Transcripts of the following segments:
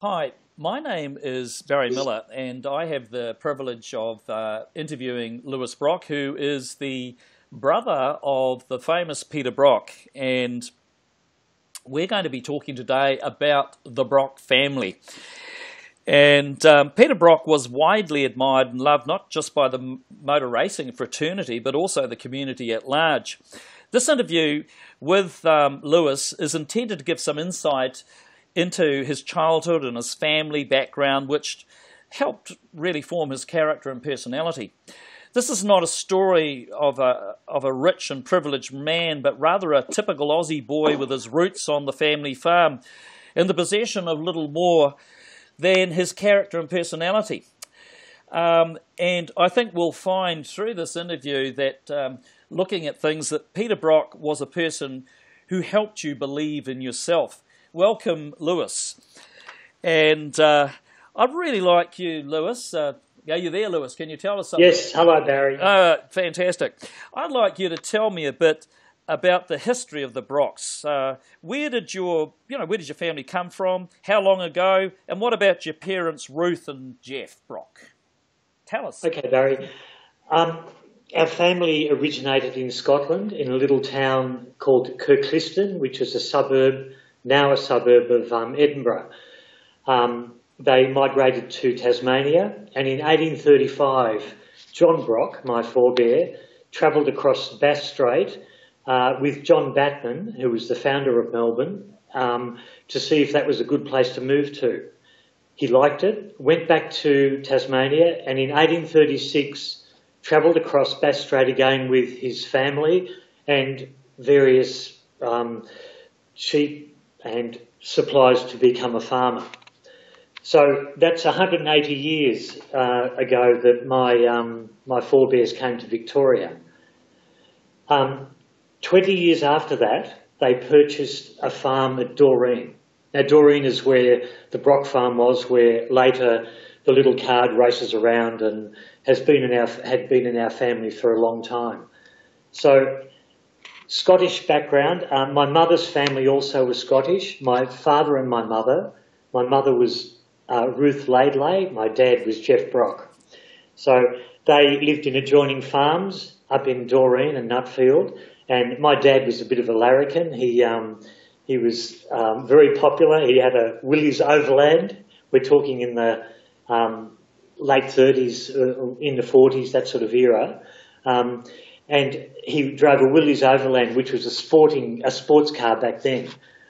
Hi, my name is Barry Miller, and I have the privilege of interviewing Lewis Brock, who is the brother of the famous Peter Brock. And we're going to be talking today about the Brock family. And Peter Brock was widely admired and loved not just by the motor racing fraternity, but also the community at large. This interview with Lewis is intended to give some insight into his childhood and his family background, which helped really form his character and personality. This is not a story of a rich and privileged man, but rather a typical Aussie boy with his roots on the family farm, in the possession of little more than his character and personality. And I think we'll find through this interview that looking at things, that Peter Brock was a person who helped you believe in yourself. Welcome, Lewis. And I'd really like you, Lewis. Are you there, Lewis? Can you tell us something? Yes, hello, Barry. Fantastic. I'd like you to tell me a bit about the history of the Brocks. Where did your family come from? How long ago? And what about your parents, Ruth and Jeff Brock? Tell us. Okay, Barry. Our family originated in Scotland in a little town called Kirkliston, which is now a suburb of Edinburgh. They migrated to Tasmania, and in 1835, John Brock, my forebear, travelled across Bass Strait with John Batman, who was the founder of Melbourne, to see if that was a good place to move to. He liked it, went back to Tasmania, and in 1836 travelled across Bass Strait again with his family and various sheep and supplies to become a farmer. So that's 180 years ago that my forebears came to Victoria. 20 years after that, they purchased a farm at Doreen. Now, Doreen is where the Brock farm was, where later the little card races around, and had been in our family for a long time. So, Scottish background. My mother's family also was Scottish. My father and my mother. My mother was Ruth Laidley. My dad was Jeff Brock. So they lived in adjoining farms up in Doreen and Nutfield. And my dad was a bit of a larrikin. He was very popular. He had a Willys Overland. We're talking in the late 30s, in the 40s, that sort of era. And he drove a Willys Overland, which was a sports car back then.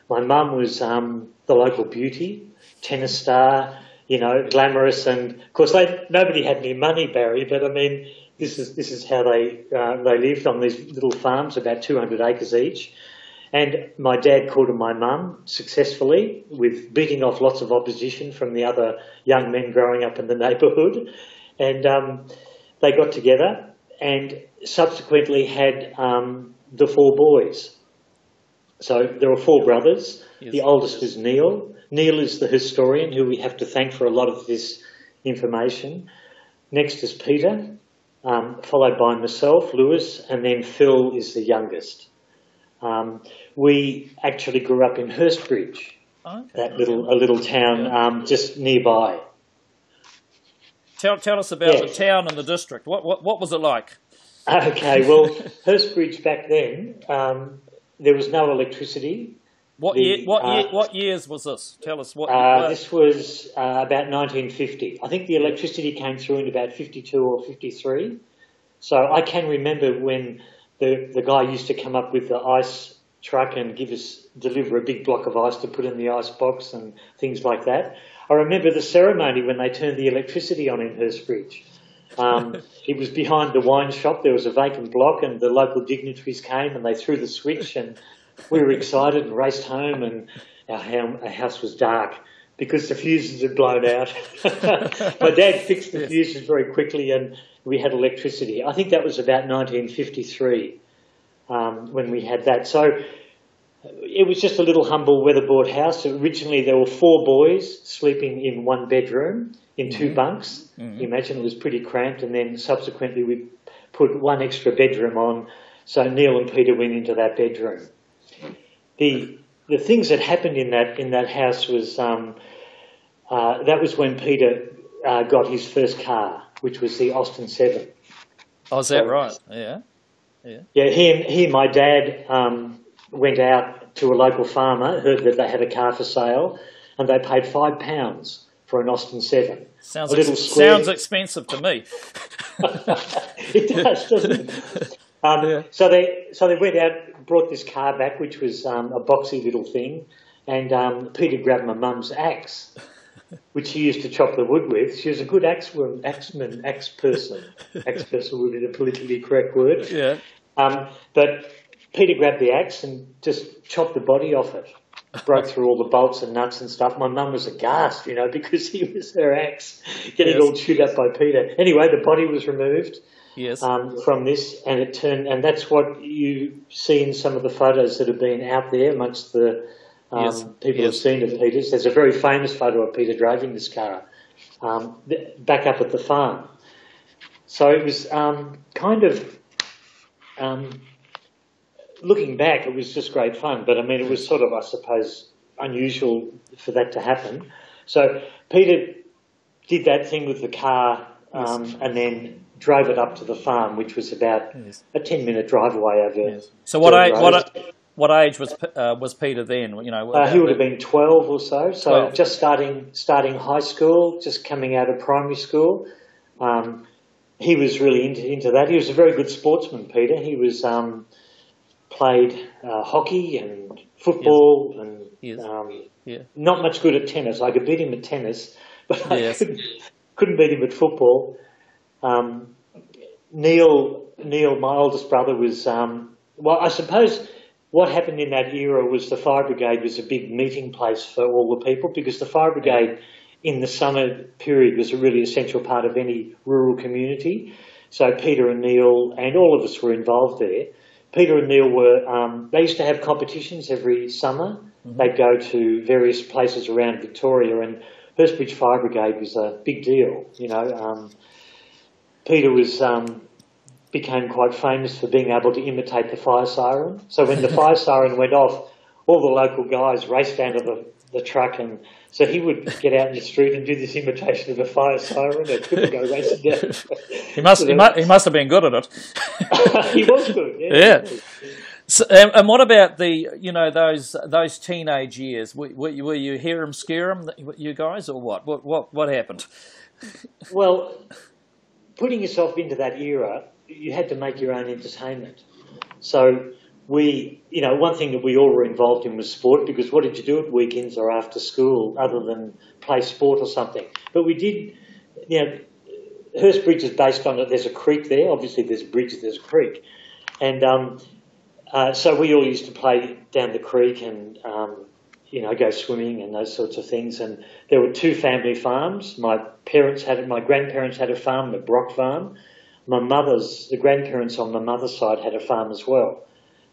My mum was the local beauty, tennis star, glamorous, and of course nobody had any money, Barry. But I mean, this is how they lived on these little farms, about 200 acres each. And my dad courted my mum successfully, with beating off lots of opposition from the other young men growing up in the neighbourhood. And they got together and subsequently had the four boys. So there were four brothers. Yes. The oldest was Neil. Neil is the historian who we have to thank for a lot of this information. Next is Peter, followed by myself, Lewis, and then Phil is the youngest. We actually grew up in Hurstbridge, a little town just nearby. Tell us about the town and the district. What was it like? Okay, well, Hurstbridge back then, there was no electricity. What years was this? Tell us what. This was about 1950. I think the electricity came through in about 52 or 53. So I can remember when the guy used to come up with the ice truck and deliver a big block of ice to put in the ice box and things like that. I remember the ceremony when they turned the electricity on in Hurstbridge. It was behind the wine shop. There was a vacant block, and the local dignitaries came and they threw the switch, and we were excited and raced home, and our house was dark because the fuses had blown out. My dad fixed the fuses very quickly, and we had electricity. I think that was about 1953 when we had that. So it was just a little humble weatherboard house. Originally there were four boys sleeping in one bedroom in two bunks. Mm-hmm. You imagine it was pretty cramped, and then subsequently we put one extra bedroom on, so Neil and Peter went into that bedroom. The things that happened in that house was that was when Peter got his first car, which was the Austin 7. Oh, is that right? Yeah. Yeah, he and my dad went out to a local farmer, heard that they had a car for sale, and they paid £5 for an Austin 7. Sounds expensive to me. It does, doesn't it? So they went out, brought this car back, which was a boxy little thing, and Peter grabbed my mum's axe, which she used to chop the wood with. She was a good axe person. Axe person would be the politically correct word. Yeah. But Peter grabbed the axe and just chopped the body off it. Broke through all the bolts and nuts and stuff. My mum was aghast, because he was her axe getting all chewed up by Peter. Anyway, the body was removed from this, and that's what you see in some of the photos that have been out there amongst the people who've seen of Peter's. There's a very famous photo of Peter driving this car back up at the farm. So it was looking back, it was just great fun, but I mean, it was sort of, I suppose, unusual for that to happen. So Peter did that thing with the car and then drove it up to the farm, which was about a 10-minute drive away over. Yes. So what age was Peter then? He would have been 12 or so. So 12. Just starting high school, just coming out of primary school. He was really into that. He was a very good sportsman, Peter. He was played hockey and football and not much good at tennis. I could beat him at tennis, but I couldn't beat him at football. Neil, my oldest brother, was I suppose what happened in that era was the fire brigade was a big meeting place for all the people, because the fire brigade in the summer period was a really essential part of any rural community. So Peter and Neil and all of us were involved there. Peter and Neil they used to have competitions every summer. Mm-hmm. They'd go to various places around Victoria, and Hurstbridge Fire Brigade was a big deal, Peter became quite famous for being able to imitate the fire siren. So when the fire siren went off, all the local guys raced down to the truck, and so he would get out in the street and do this imitation of a fire siren. They couldn't go racing down. He must have been good at it. He was good. Yeah. So, and what about those teenage years? Were you hear 'em scare 'em, you guys, or what? What happened? Well, putting yourself into that era, you had to make your own entertainment. So one thing that we all were involved in was sport, because what did you do at weekends or after school other than play sport or something? But we did, Hurstbridge is based on it. There's a creek there. Obviously there's a bridge, there's a creek. And so we all used to play down the creek and, go swimming and those sorts of things. And there were 2 family farms. My grandparents had a farm, the Brock farm. The grandparents on my mother's side had a farm as well.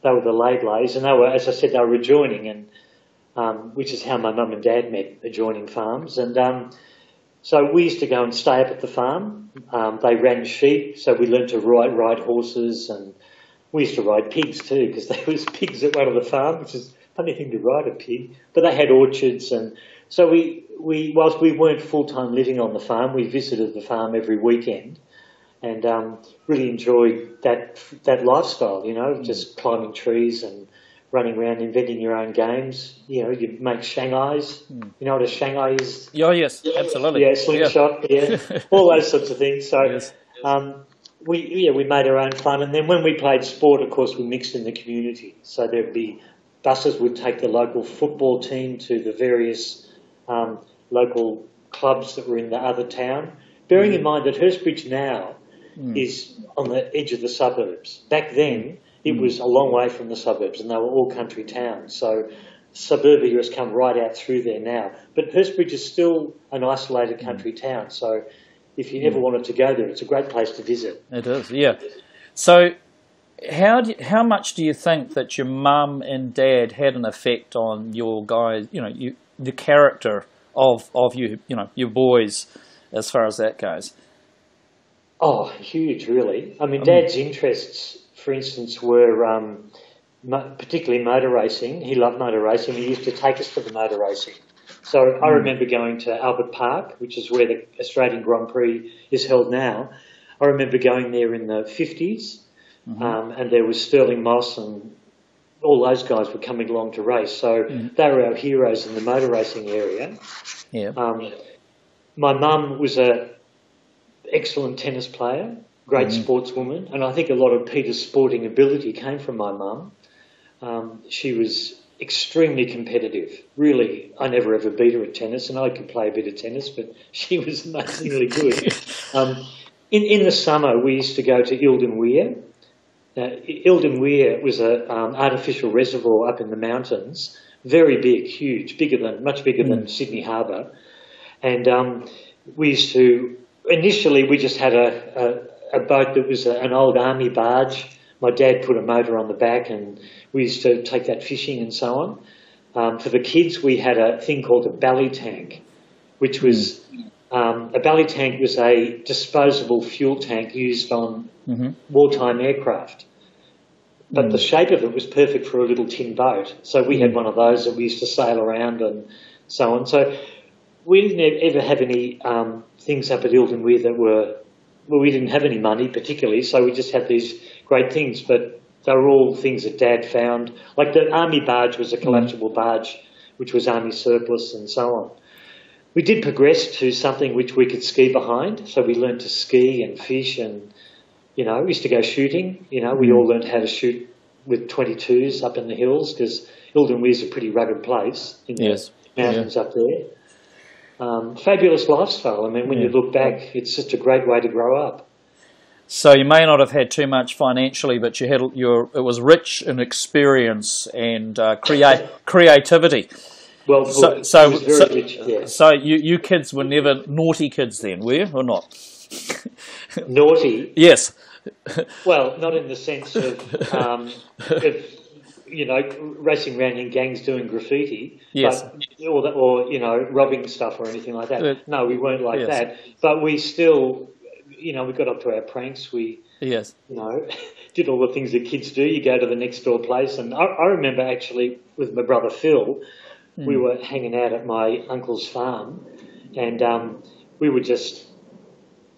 They were the Laidlays, and they were, as I said, they were adjoining, and which is how my mum and dad met, adjoining farms. And so we used to go and stay up at the farm. They ran sheep, so we learned to ride horses, and we used to ride pigs too, because there was pigs at one of the farms, which is a funny thing to ride a pig. But they had orchards, and so whilst we weren't full-time living on the farm, we visited the farm every weekend. And really enjoyed that lifestyle, just climbing trees and running around, inventing your own games. You'd make Shanghais. You know what a Shanghai is? Oh, yes, absolutely. Yeah, slingshot, all those sorts of things. So we made our own fun. And then when we played sport, of course, we mixed in the community. So there'd be buses would take the local football team to the various local clubs that were in the other town. Bearing in mind that Hurstbridge now is on the edge of the suburbs. Back then, it was a long way from the suburbs, and they were all country towns. So suburbia has come right out through there now. But Hurstbridge is still an isolated country town. So if you ever wanted to go there, it's a great place to visit. It is, yeah. So how much do you think that your mum and dad had an effect on your guys, the character of you, your boys, as far as that goes? Oh, huge, really. I mean, Dad's interests, for instance, were particularly motor racing. He loved motor racing. He used to take us to the motor racing. So I remember going to Albert Park, which is where the Australian Grand Prix is held now. I remember going there in the 50s, and there was Sterling Moss and all those guys were coming along to race. So they were our heroes in the motor racing area. Yeah. My mum was an excellent tennis player, great sportswoman, and I think a lot of Peter's sporting ability came from my mum. She was extremely competitive. Really, I never ever beat her at tennis, and I could play a bit of tennis, but she was amazingly good. In the summer, we used to go to Eildon Weir. Eildon Weir was an artificial reservoir up in the mountains, very big, huge, much bigger than Sydney Harbour. And we used to, initially we just had a boat that was an old army barge. My dad put a motor on the back and we used to take that fishing and so on. For the kids, we had a thing called a bally tank, which was, a bally tank was a disposable fuel tank used on wartime aircraft. But the shape of it was perfect for a little tin boat. So we had one of those that we used to sail around and so on. So we didn't ever have any things up at Eildon Weir that were, well, we didn't have any money particularly, so we just had these great things. But they were all things that Dad found. Like the army barge was a collapsible barge, which was army surplus and so on. We did progress to something which we could ski behind. So we learned to ski and fish and, we used to go shooting. We all learned how to shoot with 22s up in the hills because Eildon Weir is a pretty rugged place in the mountains up there. Fabulous lifestyle. I mean, when you look back, it's just a great way to grow up. So you may not have had too much financially, but it was rich in experience and creativity. Well, so you kids were never naughty kids then, were you, or not? Naughty? Yes. Well, not in the sense of racing around in gangs doing graffiti, or robbing stuff or anything like that. No, we weren't like that. But we still, we got up to our pranks. We, did all the things that kids do. You go to the next door place, and I remember actually with my brother Phil, we were hanging out at my uncle's farm, and we were just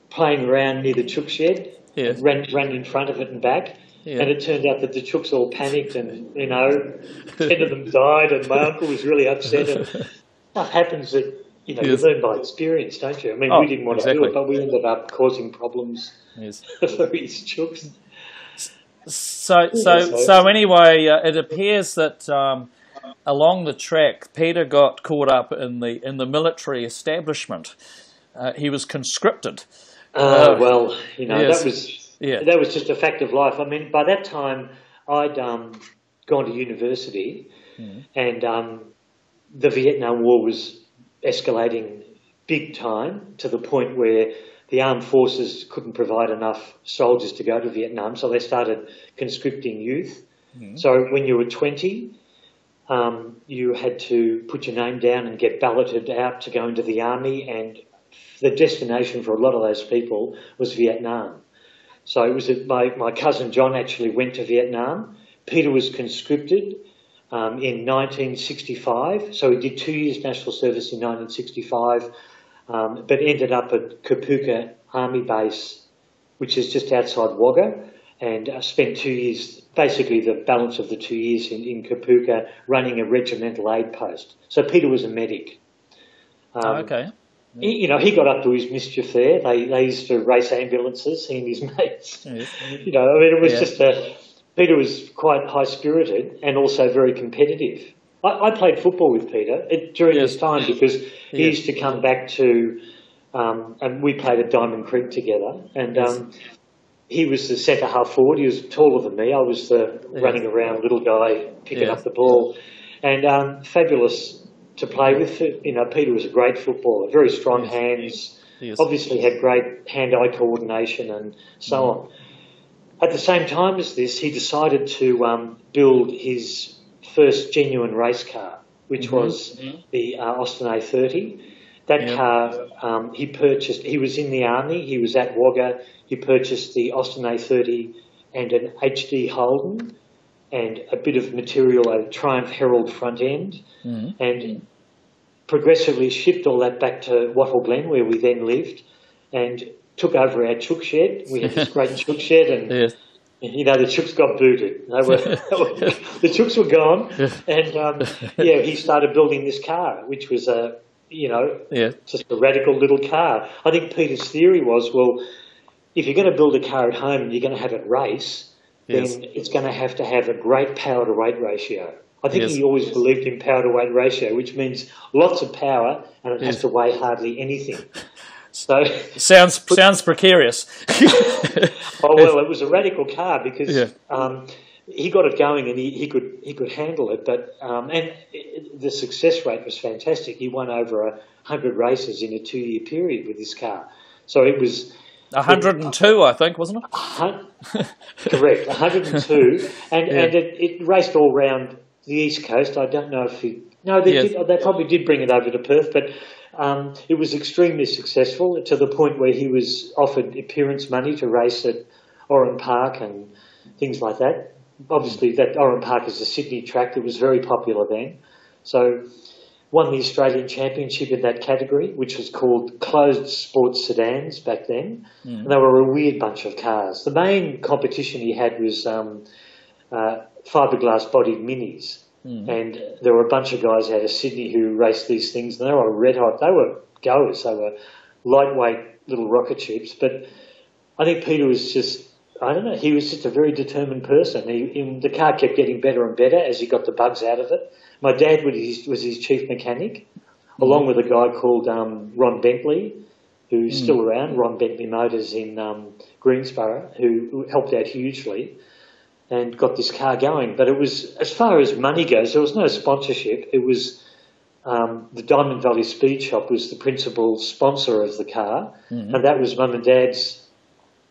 playing around near the chook shed. Ran in front of it and back, and it turned out that the chooks all panicked and, 10 of them died and my uncle was really upset. And stuff happens that, you learn by experience, don't you? I mean, we didn't want to do it, but we ended up causing problems for his chooks. So anyway, it appears that along the track, Peter got caught up in the military establishment. He was conscripted. That was just a fact of life. I mean, by that time, I'd gone to university, and the Vietnam War was escalating big time to the point where the armed forces couldn't provide enough soldiers to go to Vietnam, so they started conscripting youth. So when you were 20, you had to put your name down and get balloted out to go into the army, and the destination for a lot of those people was Vietnam. So it was my cousin John actually went to Vietnam. Peter was conscripted in 1965. So he did 2 years national service in 1965, but ended up at Kapuka Army Base, which is just outside Wagga, and spent 2 years, basically the balance of the 2 years in Kapuka, running a regimental aid post. So Peter was a medic. Okay. He got up to his mischief there. They used to race ambulances, he and his mates. It was just Peter was quite high-spirited and also very competitive. I played football with Peter during this time because he used to come back to, and we played at Diamond Creek together, and he was the centre half forward. He was taller than me. I was the running around little guy picking up the ball, and fabulous to play with. Peter was a great footballer, very strong hands, obviously had great hand-eye coordination and so on. At the same time as this, he decided to build his first genuine race car, which was the Austin A30. That car he purchased, he was in the army, he was at Wagga, he purchased the Austin A30 and an HD Holden and a bit of material, a Triumph Herald front end, and progressively shipped all that back to Wattle Glen, where we then lived, and took over our chook shed. We had this great chook shed, and Yes. you know, the chooks got booted. The chooks were gone, and he started building this car, which was just a radical little car. I think Peter's theory was, well, if you're going to build a car at home and you're going to have it race, then it's going to have a great power to weight ratio. I think he always believed in power to weight ratio, which means lots of power and it has to weigh hardly anything. So sounds precarious. Oh well, it was a radical car because he got it going and he could handle it. But and the success rate was fantastic. He won over 100 races in a 2-year period with this car. So it was 102, I think, wasn't it? Correct, 102, and it raced all round the East Coast. I don't know if they probably did bring it over to Perth, but it was extremely successful to the point where he was offered appearance money to race at Oran Park and things like that. Obviously, that Oran Park is a Sydney track that was very popular then. So won the Australian Championship in that category, which was called closed sports sedans back then. And they were a weird bunch of cars. The main competition he had was fiberglass-bodied minis. And there were a bunch of guys out of Sydney who raced these things, and they were red hot. They were goers. They were lightweight little rocket ships. But I think Peter was just, I don't know, he was just a very determined person. The car kept getting better and better as he got the bugs out of it. My dad was his chief mechanic, along with a guy called Ron Bentley, who's still around, Ron Bentley Motors in Greensborough, who helped out hugely and got this car going. But it was, as far as money goes, there was no sponsorship. It was the Diamond Valley Speed Shop was the principal sponsor of the car, and that was Mum and Dad's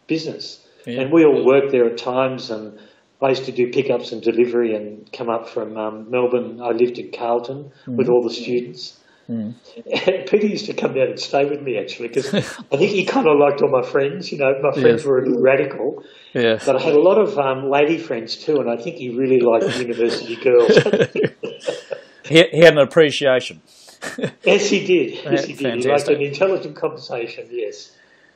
business. Yeah. And we all worked there at times, and I used to do pickups and delivery and come up from Melbourne. I lived in Carlton with all the students. Peter used to come down and stay with me, actually, because I think he kind of liked all my friends. You know, my friends were a little radical. Yes. But I had a lot of lady friends too, and I think he really liked university girls. He had an appreciation. Yes, he did. Yes, he did. Fantastic. He liked an intelligent conversation, yes.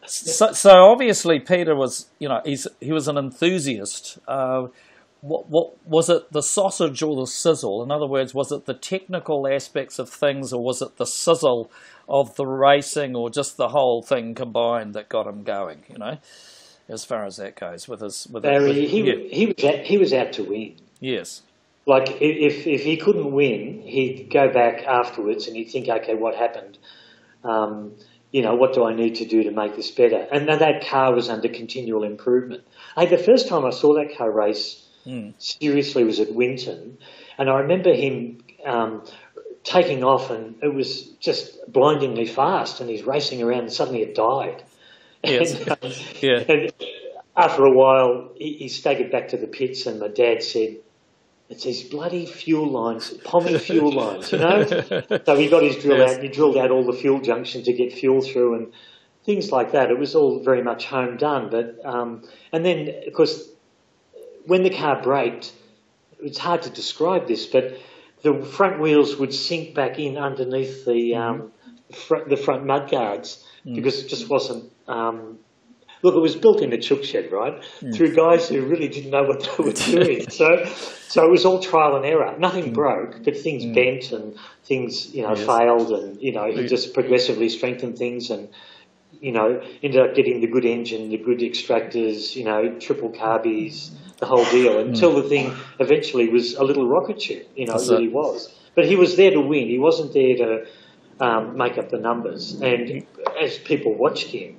So obviously Peter was, he was an enthusiast. What was it, the sausage or the sizzle? In other words, was it the technical aspects of things, or was it the sizzle of the racing, or just the whole thing combined that got him going? As far as that goes, Barry, he was out to win. Yes. Like if he couldn't win, he'd go back afterwards and he'd think, okay, what happened? What do I need to do to make this better? And that car was under continual improvement. The first time I saw that car race seriously was at Winton, and I remember him taking off, and it was just blindingly fast, and he's racing around, and suddenly it died. Yes. And after a while, he staggered back to the pits, and my dad said, "It's these bloody fuel lines, Pommy fuel lines, So he got his drill out, and he drilled out all the fuel junction to get fuel through and things like that. It was all very much home done. But and then, of course, when the car braked, it's hard to describe this, but the front wheels would sink back in underneath the front mud guards because it just wasn't. Look, it was built in a chook shed, right? Through guys who really didn't know what they were doing. So it was all trial and error. Nothing broke, but things bent and things, failed, and he just progressively strengthened things, and ended up getting the good engine, the good extractors, triple carbies, the whole deal, until the thing eventually was a little rocket ship. It really was. But he was there to win. He wasn't there to make up the numbers. And as people watched him,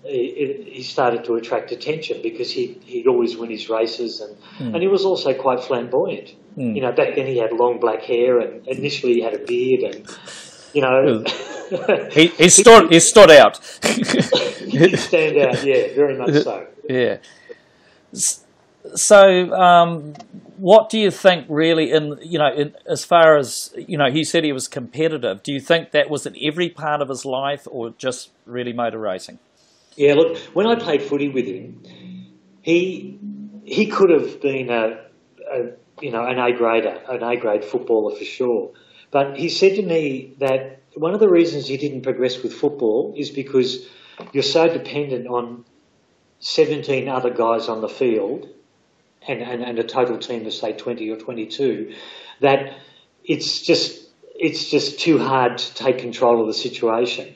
he started to attract attention because he'd always win his races, and he was also quite flamboyant. Back then he had long black hair, and initially he had a beard, and he stood out. He did stand out, yeah, very much so. Yeah. So, what do you think really in as far as, he said he was competitive. Do you think that was in every part of his life, or just really motor racing? Yeah, look, when I played footy with him, he could have been an A-grade footballer for sure. But he said to me that one of the reasons he didn't progress with football is because you're so dependent on 17 other guys on the field and a total team of, say, 20 or 22, that it's just too hard to take control of the situation.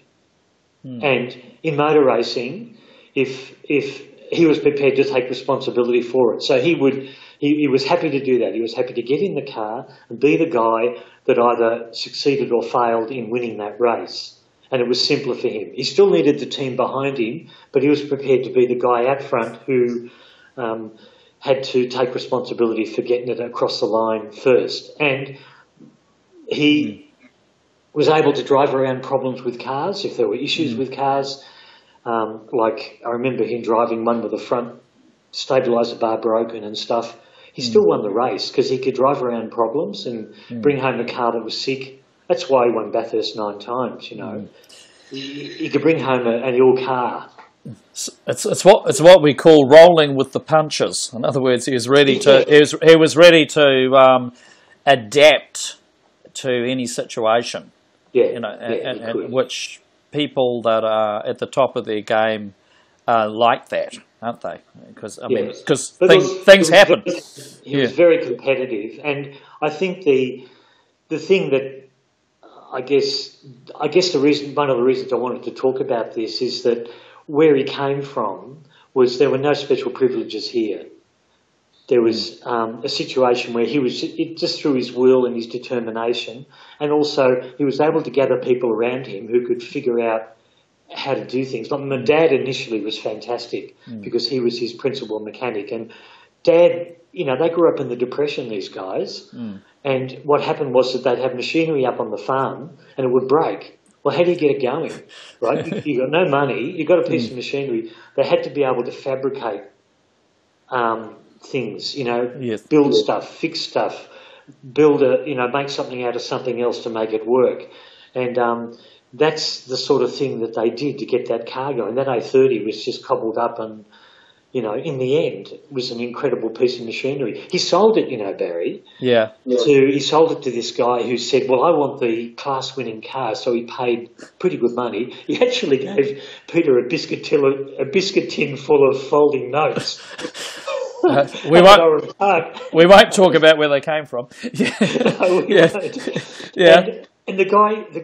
And in motor racing, if he was prepared to take responsibility for it, so he was happy to do that. He was happy to get in the car and be the guy that either succeeded or failed in winning that race. And it was simpler for him. He still needed the team behind him, but he was prepared to be the guy out front who had to take responsibility for getting it across the line first. And he was able to drive around problems with cars if there were issues with cars. Like I remember him driving one with the front stabiliser bar broken and stuff. He still won the race because he could drive around problems and bring home a car that was sick. That's why he won Bathurst 9 times, you know. He could bring home an ill car. It's what we call rolling with the punches. In other words, he was ready to he was ready to adapt to any situation. Yeah, you know, and which people that are at the top of their game like that, aren't they? Because things happen. He was very competitive, and I think the thing that I guess the reason, one of the reasons I wanted to talk about this is that where he came from was there were no special privileges here. There was a situation where he was, just through his will and his determination, and also he was able to gather people around him who could figure out how to do things. Like my dad initially was fantastic because he was his principal mechanic, and Dad, you know, they grew up in the Depression, these guys, and what happened was that they'd have machinery up on the farm and it would break. Well, how do you get it going, right? You got no money, you got a piece of machinery. They had to be able to fabricate things, you know, build stuff, fix stuff, make something out of something else to make it work. And that's the sort of thing that they did to get that car going. That A30 was just cobbled up and, you know, in the end, it was an incredible piece of machinery. He sold it, you know, Barry. He sold it to this guy who said, well, I want the class-winning car, so he paid pretty good money. He actually gave Peter a biscuit tin full of folding notes. We won't talk about where they came from. And the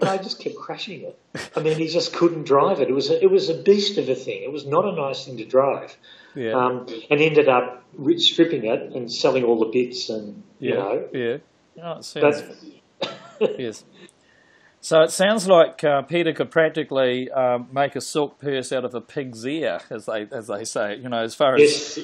guy just kept crashing it. I mean, he just couldn't drive it. It was a beast of a thing. It was not a nice thing to drive. And ended up stripping it and selling all the bits and you know. Oh, it sounds. Yes. So it sounds like Peter could practically make a silk purse out of a pig's ear, as they say. You know, as far as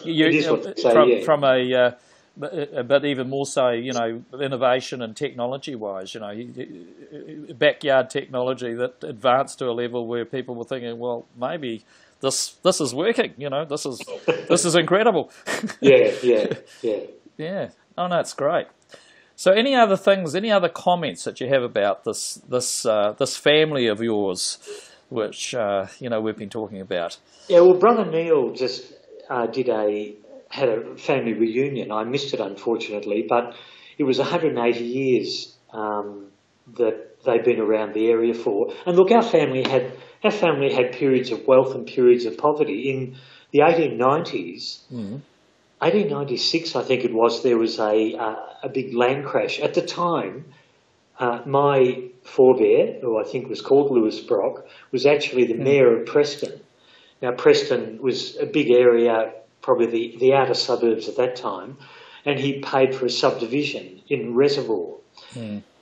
from a. But even more so, you know, innovation and technology-wise, you know, backyard technology that advanced to a level where people were thinking, well, maybe this is working. You know, this is incredible. Yeah. Oh no, it's great. So, any other comments that you have about this family of yours, which you know we've been talking about? Yeah, well, Brother Neil just had a family reunion. I missed it, unfortunately, but it was 180 years that they've been around the area for. And look, our family had periods of wealth and periods of poverty. In the 1890s, 1896, I think it was, there was a big land crash. At the time, my forebear, who I think was called Lewis Brock, was actually the mayor of Preston. Now, Preston was a big area, probably the outer suburbs at that time, and he paid for a subdivision in Reservoir.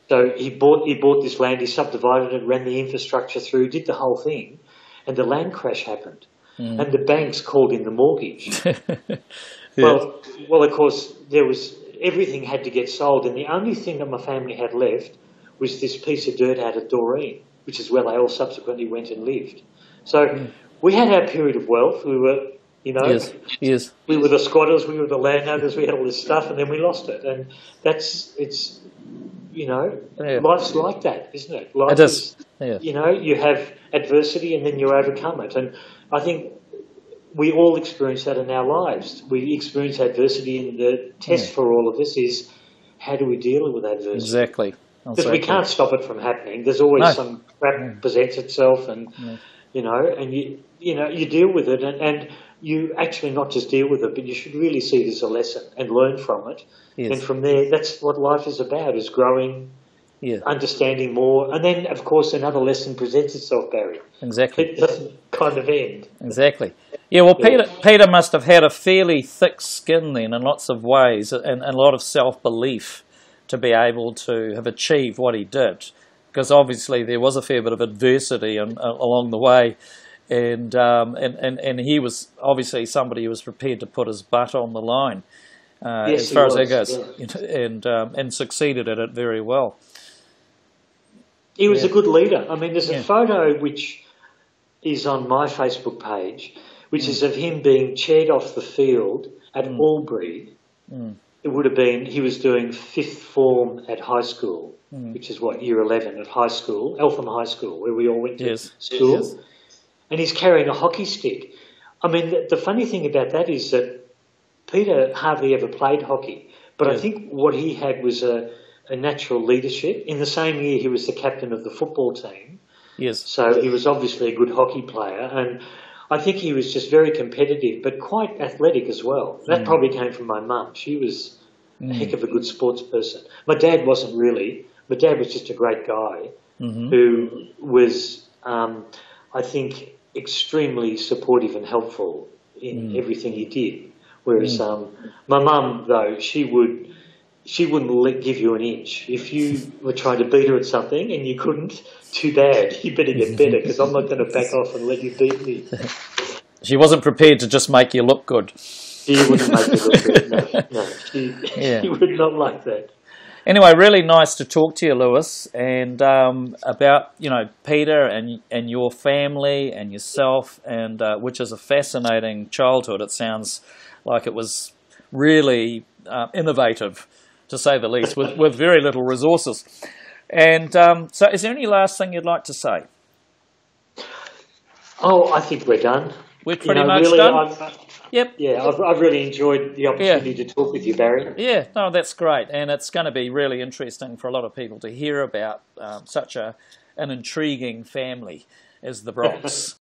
So he bought this land, he subdivided it, ran the infrastructure through, did the whole thing, and the land crash happened. And the banks called in the mortgage. Well, of course, everything had to get sold, and the only thing that my family had left was this piece of dirt out at Doreen, which is where they all subsequently went and lived. So we had our period of wealth. We were, you know, we were the squatters, we were the landowners, we had all this stuff, and then we lost it. And you know, life's like that, isn't it? Life is. You know, you have adversity and then you overcome it. And I think we all experience that in our lives. We experience adversity, and the test for all of this is how do we deal with adversity? Exactly. Because we can't stop it from happening. There's always some crap presents itself, and and you deal with it, and you actually not just deal with it, but you should really see it as a lesson and learn from it. Yes. And from there, that's what life is about: is growing, understanding more, and then of course another lesson presents itself, Barry. Exactly. It doesn't kind of end. Exactly. Yeah. Well, Peter must have had a fairly thick skin then, in lots of ways, and a lot of self-belief to be able to have achieved what he did, because obviously there was a fair bit of adversity along the way, and he was obviously somebody who was prepared to put his butt on the line as far as that goes, and succeeded at it very well. He was a good leader. I mean, there's a photo which is on my Facebook page, which is of him being chaired off the field at Albury. It would have been, he was doing 5th form at high school, which is year 11 at high school, Eltham High School, where we all went to school. Yes. And he's carrying a hockey stick. I mean, the funny thing about that is that Peter hardly ever played hockey, but I think what he had was a natural leadership. In the same year, he was the captain of the football team. Yes. So he was obviously a good hockey player, and I think he was just very competitive, but quite athletic as well. That probably came from my mum. She was a heck of a good sports person. My dad wasn't really. My dad was just a great guy who was, I think, extremely supportive and helpful in everything he did. Whereas my mum, though, she wouldn't give you an inch. If you were trying to beat her at something and you couldn't, too bad. You better get better, because I'm not going to back off and let you beat me. She wasn't prepared to just make you look good. She wouldn't make you look good. No. She would not like that. Anyway, really nice to talk to you, Lewis, and about Peter and your family and yourself, and which is a fascinating childhood. It sounds like it was really innovative, to say the least, with very little resources. And so is there any last thing you'd like to say? Oh, I think we're done. We're pretty much really done? Yep. Yeah, I've really enjoyed the opportunity to talk with you, Barry. Yeah, no, that's great. And it's going to be really interesting for a lot of people to hear about such an intriguing family as the Brocks.